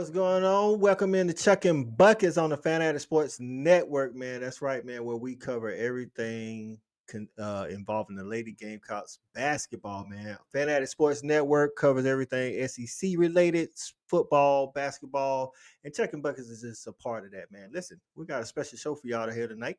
What's going on? Welcome into Chuckin Buckets on the Fanatic Sports Network, man. That's right, man, where we cover everything involving the Lady Gamecocks basketball, man. Fanatic Sports Network covers everything SEC related, football, basketball, and Chuckin Buckets is just a part of that, man. Listen, we got a special show for y'all here tonight.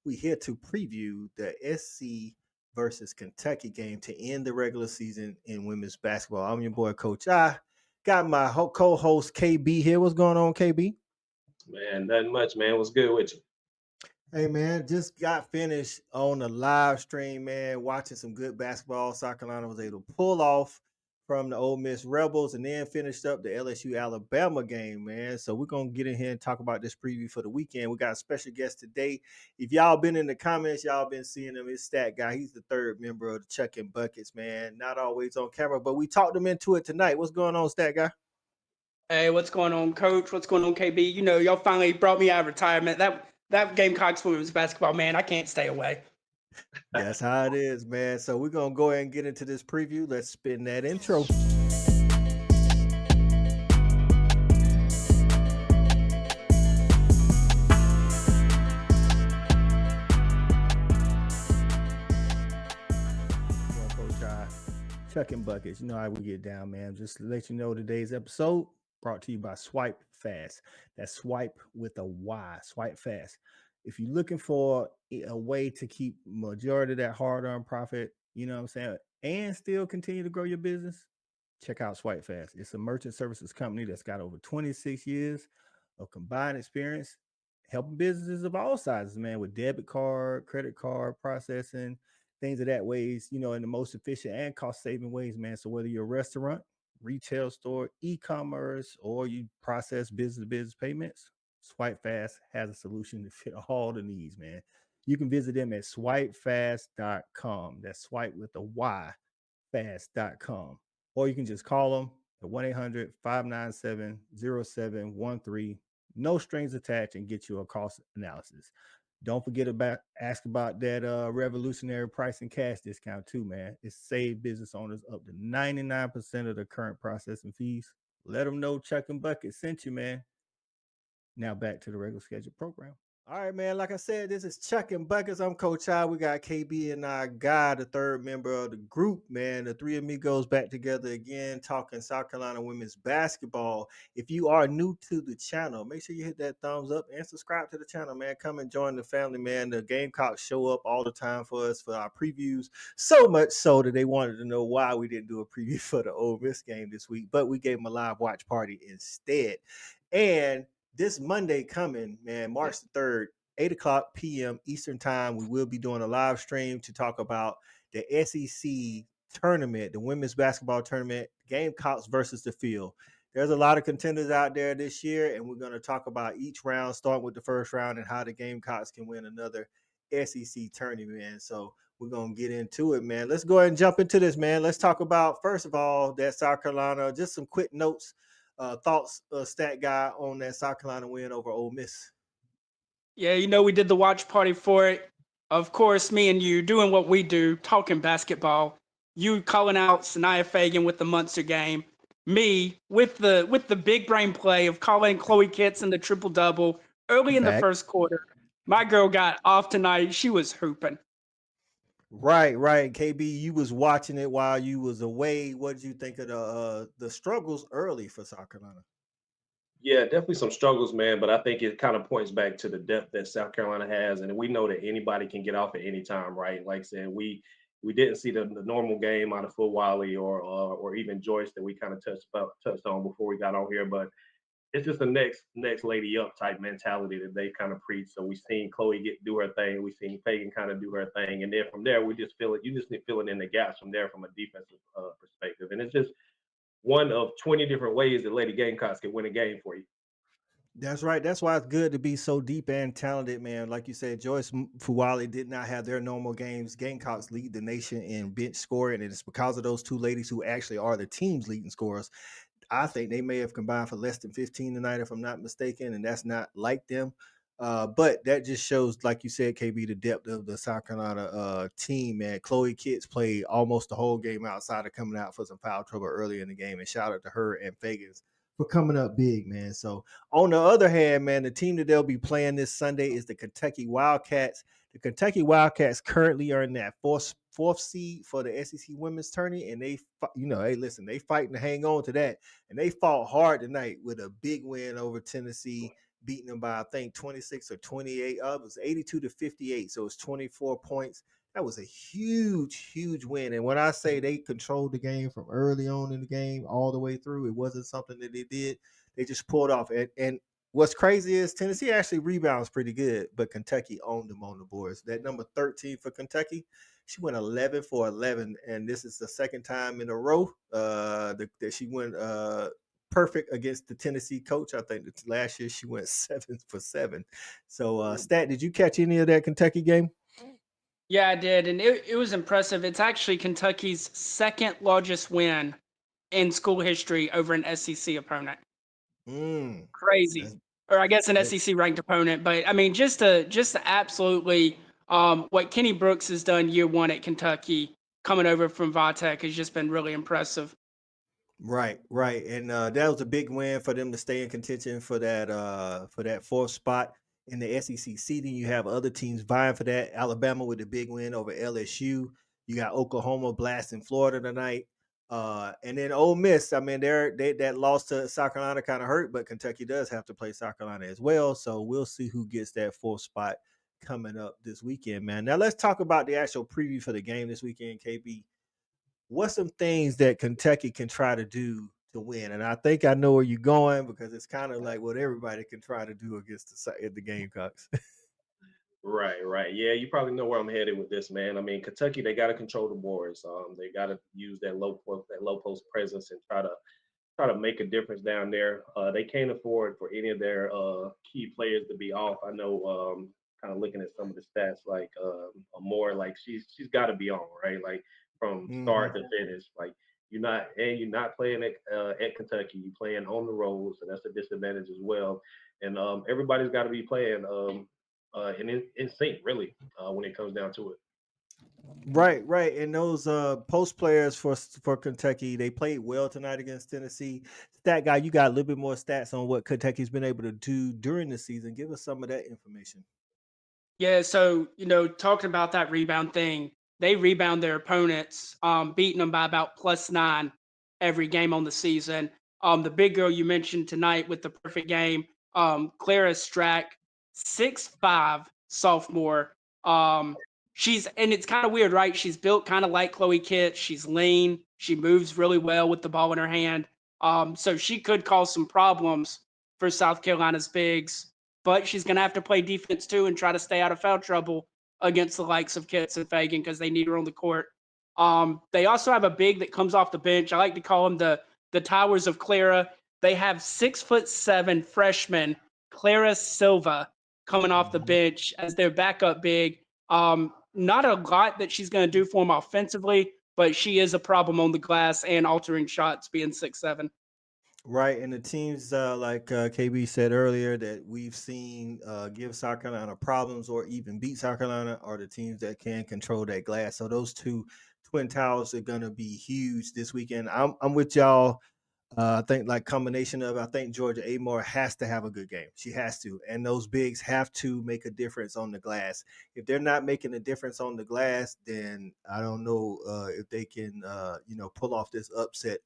We here to preview the SC versus Kentucky game to end the regular season in women's basketball. I'm your boy, Coach I. Got my co-host KB here. What's going on, KB? Man, nothing much, man. What's good with you? Hey man, just got finished on the live stream, man, watching some good basketball. South Carolina was able to pull off from the Ole Miss Rebels and then finished up the LSU Alabama game, man. So we're gonna get in here and talk about this preview for the weekend. We got a special guest today. If y'all been in the comments, y'all been seeing him. It's Stat Guy. He's the third member of the Chuckin Buckets, man. Not always on camera, but we talked him into it tonight. What's going on, Stat Guy? Hey, what's going on, Coach? What's going on, KB? You know, y'all finally brought me out of retirement. That Gamecocks women's basketball, man, I can't stay away. That's how it is, man. So we're gonna go ahead and get into this preview. Let's spin that intro. Chuckin Buckets. You know how we get down, man. Just to let you know, today's episode brought to you by Swipe Fast. That's Swipe with a Y. Swipe Fast. If you're looking for a way to keep majority of that hard-earned profit, you know what I'm saying, and still continue to grow your business, check out Swipe Fast. It's a merchant services company that's got over 26 years of combined experience helping businesses of all sizes, man, with debit card, credit card processing, things of that ways, you know, in the most efficient and cost-saving ways, man. So whether you're a restaurant, retail store, e-commerce, or you process business-to-business payments, Swipe Fast has a solution to fit all the needs, man. You can visit them at swipefast.com. That's swipe with a Y, fast.com. Or you can just call them at 1-800-597-0713. No strings attached, and get you a cost analysis. Don't forget about ask about that revolutionary pricing cash discount too, man. It's saved business owners up to 99% of the current processing fees. Let them know Chuckin Bucket sent you, man. Now back to the regular scheduled program. All right, man. Like I said, this is Chuckin Buckets. I'm Coach I. We got KB and our guy, the third member of the group, man. The three amigos back together again, talking South Carolina women's basketball. If you are new to the channel, make sure you hit that thumbs up and subscribe to the channel, man. Come and join the family, man. The Gamecocks show up all the time for us for our previews. So much so that they wanted to know why we didn't do a preview for the Ole Miss game this week, but we gave them a live watch party instead. And this Monday coming, man, March the 3rd, 8 o'clock p.m. Eastern time, we will be doing a live stream to talk about the SEC tournament, the women's basketball tournament, Gamecocks versus the field. There's a lot of contenders out there this year, and we're going to talk about each round, starting with the first round and how the Gamecocks can win another SEC tournament, man. So we're going to get into it, man. Let's go ahead and jump into this, man. Let's talk about, first of all, that South Carolina, just some quick notes. Thoughts, Stat Guy, on that South Carolina win over Ole Miss? Yeah, you know, we did the watch party for it. Of course, me and you doing what we do, talking basketball. You calling out Sanaya Fagan with the Munster game. Me with the big brain play of calling Chloe Kitson the triple double early in the first quarter. My girl got off tonight. She was hooping. Right. KB, you was watching it while you was away. What did you think of the struggles early for South Carolina? Yeah, definitely some struggles, man. But I think it kind of points back to the depth that South Carolina has, and we know that anybody can get off at any time, right? Like I said, we didn't see the normal game out of Fulwiley or even Joyce that we kind of touched on before we got on here, but it's just the next lady up type mentality that they kind of preach. So we've seen Chloe do her thing, we've seen Fagan kind of do her thing, and then from there we just feel it. You just need filling in the gaps from there from a defensive perspective, and it's just one of 20 different ways that Lady Gamecocks can win a game for you. That's right. That's why it's good to be so deep and talented, man. Like you said, Joyce Fuwale did not have their normal games. Gamecocks lead the nation in bench scoring, and it's because of those two ladies who actually are the team's leading scorers. I think they may have combined for less than 15 tonight, if I'm not mistaken, and that's not like them. But that just shows, like you said, KB, the depth of the South Carolina team, man. Chloe Kitts played almost the whole game outside of coming out for some foul trouble early in the game, and shout out to her and Fagan's for coming up big, man. So on the other hand, man, the team that they'll be playing this Sunday is the Kentucky Wildcats. The Kentucky Wildcats currently are in that fourth seed for the SEC women's tourney, and hey, listen, they fighting to hang on to that, and they fought hard tonight with a big win over Tennessee, beating them by I think 26 or 28. It was 82-58, so it's 24 points. That was a huge win. And when I say they controlled the game from early on in the game all the way through, it wasn't something that they did. They just pulled off. And what's crazy is Tennessee actually rebounds pretty good, but Kentucky owned them on the boards. That number 13 for Kentucky, she went 11 for 11, and this is the second time in a row that she went perfect against the Tennessee coach. I think last year she went 7 for 7. So, Stat, did you catch any of that Kentucky game? Yeah, I did, and it was impressive. It's actually Kentucky's second largest win in school history over an SEC opponent. Crazy, That's or I guess an that, SEC ranked opponent. But I mean, just to absolutely what Kenny Brooks has done year one at Kentucky, coming over from Vatech, has just been really impressive. right. And that was a big win for them to stay in contention for that fourth spot in the SEC seeding. You have other teams vying for that. Alabama with a big win over LSU. You got Oklahoma blasting Florida tonight. And then Ole Miss, I mean, they that loss to South Carolina kind of hurt, but Kentucky does have to play South Carolina as well. So we'll see who gets that fourth spot coming up this weekend, man. Now let's talk about the actual preview for the game this weekend, KB. What's some things that Kentucky can try to do to win? And I think I know where you're going because it's kind of like what everybody can try to do against the Gamecocks. Right. Yeah, you probably know where I'm headed with this, man. I mean, Kentucky, they got to control the boards. They got to use that low post presence and try to make a difference down there. They can't afford for any of their key players to be off. I know, kind of looking at some of the stats, like Amore, like she's got to be on, right? Like from start Hmm. to finish. Like you're not playing at Kentucky. You're playing on the road, so that's a disadvantage as well. And everybody's got to be playing in sync, really, when it comes down to it. Right. And those post players for Kentucky, they played well tonight against Tennessee. Stat guy, you got a little bit more stats on what Kentucky's been able to do during the season. Give us some of that information. Yeah, so talking about that rebound thing, they rebound their opponents, beating them by about +9 every game on the season. The big girl you mentioned tonight with the perfect game, Clara Strack, 6'5", sophomore. And it's kind of weird, right? She's built kind of like Chloe Kitts. She's lean. She moves really well with the ball in her hand. So she could cause some problems for South Carolina's bigs, but she's going to have to play defense too and try to stay out of foul trouble against the likes of Kitts and Fagan because they need her on the court. They also have a big that comes off the bench. I like to call them the Towers of Clara. They have 6'7" freshman Clara Silva coming off the Mhm. bench as their backup big. Not a lot that she's going to do for them offensively, but she is a problem on the glass and altering shots, being 6'7". Right, and the teams like KB said earlier that we've seen give South Carolina problems or even beat South Carolina are the teams that can control that glass. So those two twin towers are going to be huge this weekend. I'm with y'all. I think like combination of I think Georgia Amore has to have a good game. She has to, and those bigs have to make a difference on the glass. If they're not making a difference on the glass, then I don't know if they can pull off this upset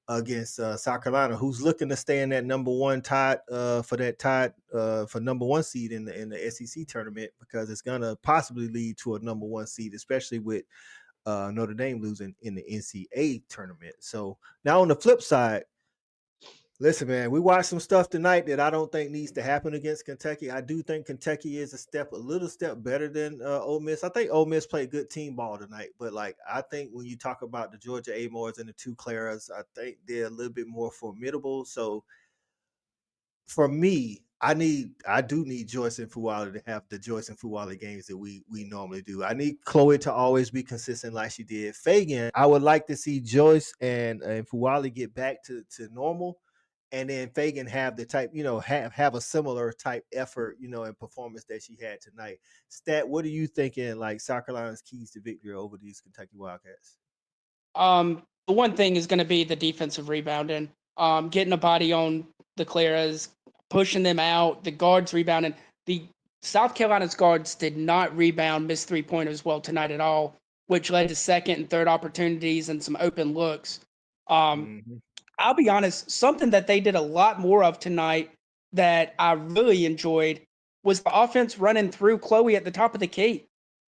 against South Carolina, who's looking to stay in that number one tied for number one seed in the SEC tournament because it's gonna possibly lead to a number one seed, especially with Notre Dame losing in the NCAA tournament. So now on the flip side, listen, man, we watched some stuff tonight that I don't think needs to happen against Kentucky. I do think Kentucky is a little step better than Ole Miss. I think Ole Miss played good team ball tonight, but like I think when you talk about the Georgia Amores and the two Claras, I think they're a little bit more formidable. So for me, I do need Joyce and Fuwala to have the Joyce and Fuwala games that we normally do. I need Chloe to always be consistent like she did. Fagan, I would like to see Joyce and Fuwala get back to normal, and then Fagan have the type, have a similar type effort, and performance that she had tonight. Stat, what are you thinking? Like South Carolina's keys to victory over these Kentucky Wildcats? The one thing is going to be the defensive rebounding. getting a body on the Claras, pushing them out, the guards rebounding. The South Carolina's guards did not rebound, miss 3-pointers well tonight at all, which led to second and third opportunities and some open looks. Um, Mhm. I'll be honest, something that they did a lot more of tonight that I really enjoyed was the offense running through Chloe at the top of the key.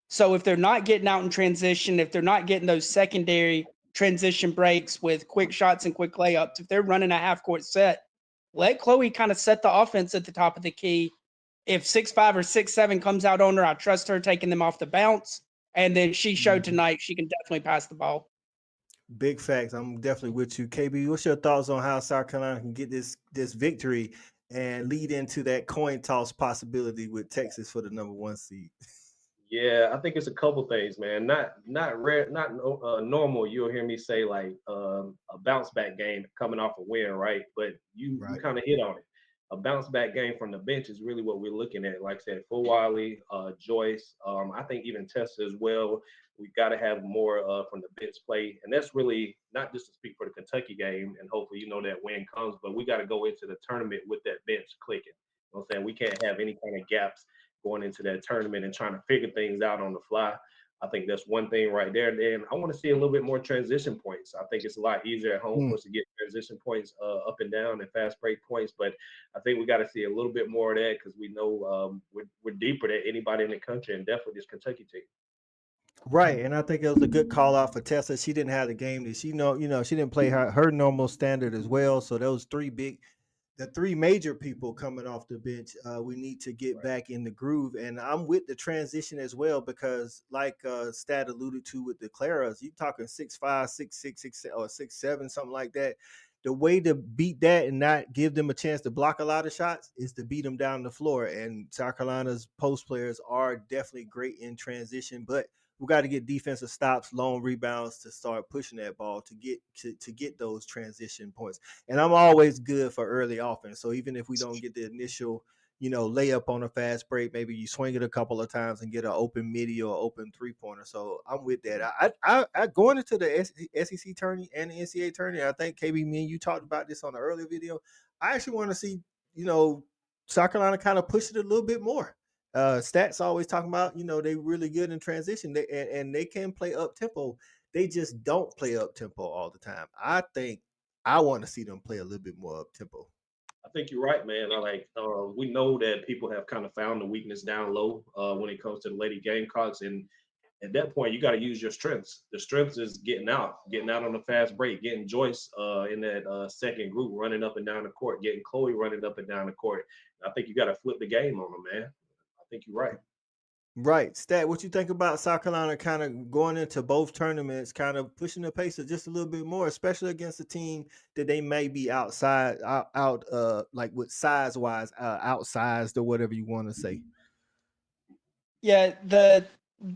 So if they're not getting out in transition, if they're not getting those secondary transition breaks with quick shots and quick layups, if they're running a half court set, let Chloe kind of set the offense at the top of the key. If 6'5" or 6'7" comes out on her, I trust her taking them off the bounce. And then she showed Mhm. tonight she can definitely pass the ball. Big facts. I'm definitely with you, KB. What's your thoughts on how South Carolina can get this victory and lead into that coin toss possibility with Texas for the #1 seed? Yeah, I think it's a couple things, man. Not rare, not normal. You'll hear me say like a bounce back game coming off a win, right? But you Right. kind of hit on it. A bounce back game from the bench is really what we're looking at. Like I said, Wiley, Joyce. I think even Tessa as well. We got to have more from the bench play, and that's really not just to speak for the Kentucky game. And hopefully, that win comes, but we got to go into the tournament with that bench clicking. You know what I'm saying? We can't have any kind of gaps going into that tournament and trying to figure things out on the fly. I think that's one thing right there. Then I want to see a little bit more transition points. I think it's a lot easier at home Mm. for us to get transition points up and down and fast break points. But I think we got to see a little bit more of that because we know we're deeper than anybody in the country and definitely this Kentucky team. Right, and I think it was a good call out for Tessa. She didn't have the game that she didn't play her normal standard as well. So those the three major people coming off the bench, we need to get Right. back in the groove. And I'm with the transition as well because, like Stat alluded to with the Claras, you talking 6'5", 6'6", 6'7", or 6'7", something like that. The way to beat that and not give them a chance to block a lot of shots is to beat them down the floor. And South Carolina's post players are definitely great in transition, but we got to get defensive stops, long rebounds to start pushing that ball to get those transition points. And I'm always good for early offense. So even if we don't get the initial, layup on a fast break, maybe you swing it a couple of times and get an open midi or open 3-pointer. So I'm with that. I going into the SEC tourney and the NCAA tourney. I think KB, me and you talked about this on the earlier video. I actually want to see, South Carolina kind of push it a little bit more. Stats always talking about, they really good in transition. And they can play up tempo. They just don't play up tempo all the time. I want to see them play a little bit more up tempo. I think you're right, man. We know that people have kind of found the weakness down low when it comes to the Lady Gamecocks, and at that point, you got to use your strengths. The strengths is getting out on the fast break, getting Joyce in that second group, running up and down the court, getting Chloe running up and down the court. I think you got to flip the game on them, man. I think you're right. Right. Stat, what you think about South Carolina kind of going into both tournaments, kind of pushing the pace just a little bit more, especially against a team that they may be like with size wise, outsized or whatever you want to say. Yeah,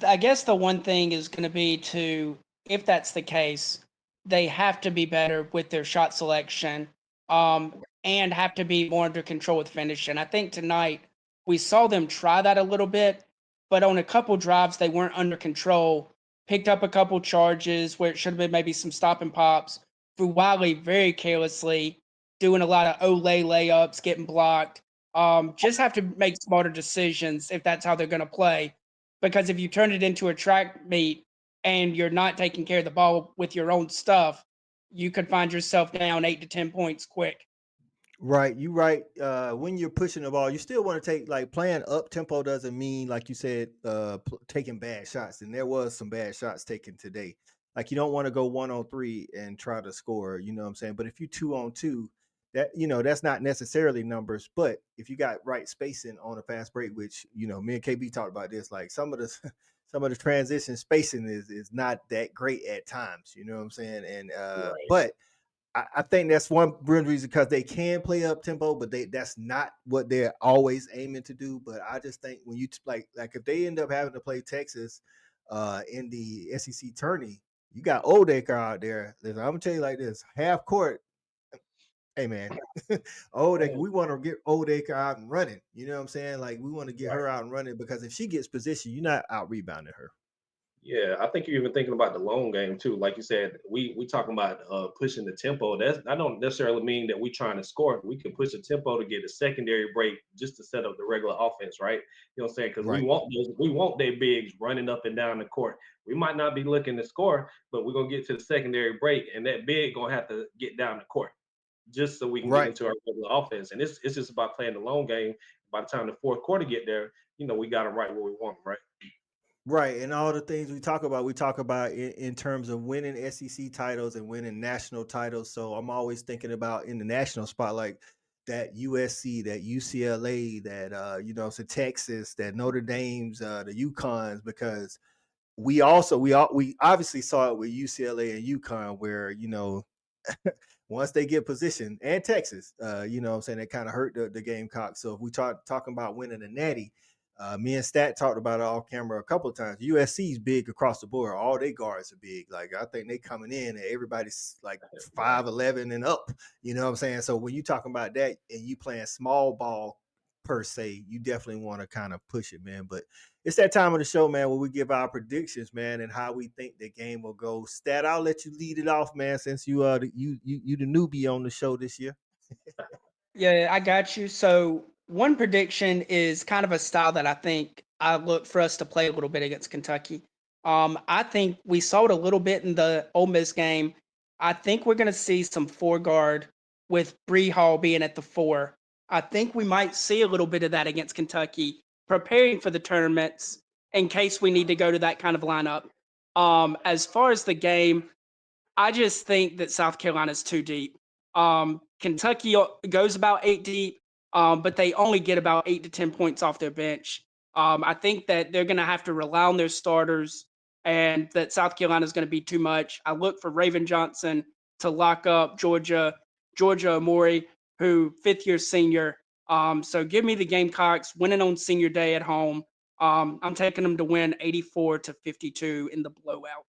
I guess the one thing is going to be to, if that's the case, they have to be better with their shot selection, and have to be more under control with finishing. I think tonight we saw them try that a little bit, but on a couple drives they weren't under control. Picked up a couple charges where it should have been maybe some stop and pops. Threw Wiley very carelessly, doing a lot of Olay layups, getting blocked. Just have to make smarter decisions if that's how they're going to play. Because if you turn it into a track meet and you're not taking care of the ball with your own stuff, you could find yourself down 8 to 10 points quick. Right, you right. When you're pushing the ball, you still want to take like playing up tempo doesn't mean like you said, taking bad shots. And there was some bad shots taken today. Like you don't want to go 1-on-3 and try to score. You know what I'm saying? But if you 2-on-2, that's not necessarily numbers. But if you got right spacing on a fast break, which me and KB talked about this, like some of the some of the transition spacing is not that great at times. You know what I'm saying? And Right. but I think that's one real reason because they can play up tempo, but that's not what they're always aiming to do. But I just think when you like if they end up having to play Texas in the SEC tourney, you got Oldacre out there. Listen, I'm gonna tell you like this: half court, hey man, Oldacre, Man, we want to get Oldacre out and running. You know what I'm saying? Like we want to get right. her out and running because if she gets position, you're not out rebounding her. Yeah, I think you're even thinking about the long game too. Like you said, we talking about pushing the tempo. That don't necessarily mean that we trying to score. We can push the tempo to get a secondary break just to set up the regular offense, right? You know what I'm saying? Because Right. we want their bigs running up and down the court. We might not be looking to score, but we're gonna get to the secondary break, and that big gonna have to get down the court just so we can get Right. into our regular offense. And it's just about playing the long game. By the time the fourth quarter get there, we got them right where we want them, right? Right, and all the things we talk about in terms of winning SEC titles and winning national titles. So I'm always thinking about in the national spotlight that USC, that UCLA, that so Texas, that Notre Dame's, the UConns, because we obviously saw it with UCLA and UConn where once they get positioned, and Texas, what I'm saying, that kind of hurt the Gamecocks. So if we talking about winning a natty, me and Stat talked about it off camera a couple of times. USC's big across the board. All their guards are big. Like I think they coming in and everybody's like Right. 5'11" and up. You know what I'm saying? So when you talking about that and you playing small ball per se, you definitely want to kind of push it, man. But it's that time of the show, man, where we give our predictions, man, and how we think the game will go. Stat, I'll let you lead it off, man, since you the newbie on the show this year. Yeah, I got you. So one prediction is kind of a style that I think I look for us to play a little bit against Kentucky. I think we saw it a little bit in the Ole Miss game. I think we're going to see some four guard with Bree Hall being at the four. I think we might see a little bit of that against Kentucky, preparing for the tournaments in case we need to go to that kind of lineup. As far as the game, I just think that South Carolina's too deep. Kentucky goes about 8 deep, but they only get about 8 to 10 points off their bench. I think that they're going to have to rely on their starters, and that South Carolina is going to be too much. I look for Raven Johnson to lock up Georgia Amori, who fifth year senior. So give me the Gamecocks winning on senior day at home. I'm taking them to win 84-52 in the blowout.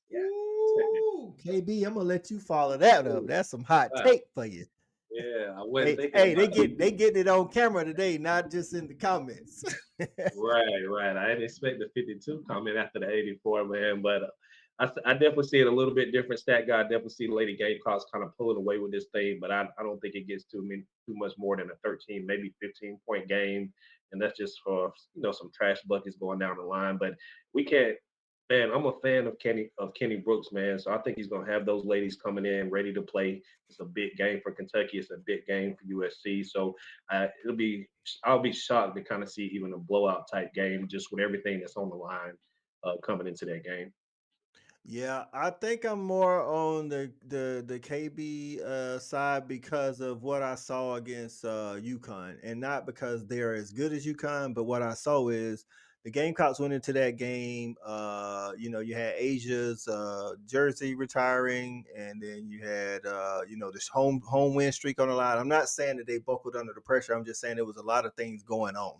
Yeah. Ooh, KB, I'm gonna let you follow that up. Ooh, That's some hot wow. take for you. Yeah, I wasn't Hey, thinking hey, about they getting it on camera today, not just in the comments. right, right. I didn't expect the 52 coming after the 84, man, but I definitely see it a little bit different. Stat guy, I definitely see Lady Gamecocks kind of pulling away with this thing, but I don't think it gets too much more than a 13, maybe 15-point game, and that's just for some trash buckets going down the line. But we can't. Man, I'm a fan of Kenny Brooks, man. So I think he's gonna have those ladies coming in ready to play. It's a big game for Kentucky. It's a big game for USC. So I'll be shocked to kind of see even a blowout type game just with everything that's on the line coming into that game. Yeah, I think I'm more on the KB side because of what I saw against UConn, and not because they're as good as UConn, but what I saw is the Gamecocks went into that game. You had Asia's jersey retiring, and then you had this home win streak on the line. I'm not saying that they buckled under the pressure. I'm just saying there was a lot of things going on.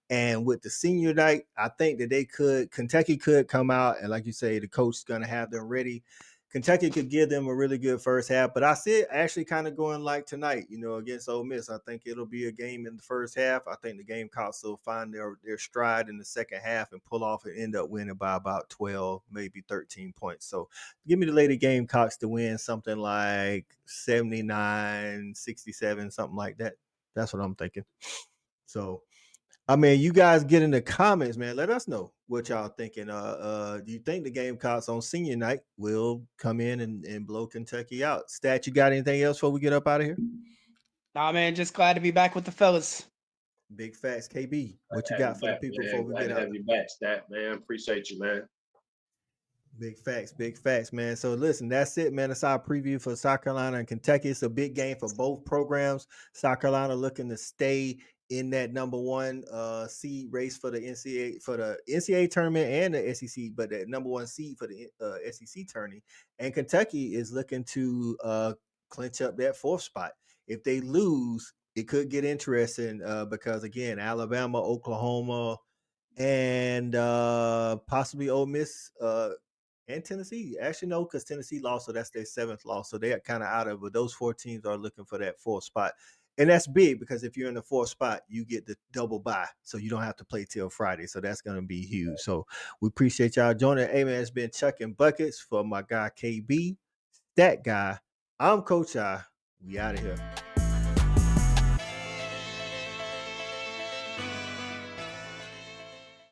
And with the senior night, I think that Kentucky could come out, and like you say, the coach is going to have them ready. Kentucky could give them a really good first half, but I see it actually kind of going like tonight, against Ole Miss. I think it'll be a game in the first half. I think the Gamecocks will find their stride in the second half and pull off and end up winning by about 12, maybe 13 points. So give me the Lady Gamecocks to win something like 79-67, something like that. That's what I'm thinking. So I mean, you guys get in the comments, man. Let us know what y'all thinking. Do you think the Gamecocks on senior night will come in and blow Kentucky out? Stat, you got anything else before we get up out of here? Nah, man, just glad to be back with the fellas. Big facts, KB. What you Glad to have got you for the back, people before man. we Glad get to out? have you back, Stat, man. Appreciate you, man. Big facts, man. So listen, that's it, man. That's our preview for South Carolina and Kentucky. It's a big game for both programs. South Carolina looking to stay in that number one seed race for the NCAA tournament and the SEC, but that number one seed for the SEC tourney. And Kentucky is looking to clinch up that fourth spot. If they lose, it could get interesting because again, Alabama, Oklahoma, and possibly Ole Miss and Tennessee. Actually, no, because Tennessee lost, so that's their seventh loss. So they're kind of out of it. But those four teams are looking for that fourth spot. And that's big because if you're in the 4th spot, you get the double bye. So you don't have to play till Friday. So that's going to be huge. So we appreciate y'all joining. Hey, man, it's been Chuckin Buckets for my guy KB. That guy. I'm Coach I. We out of here.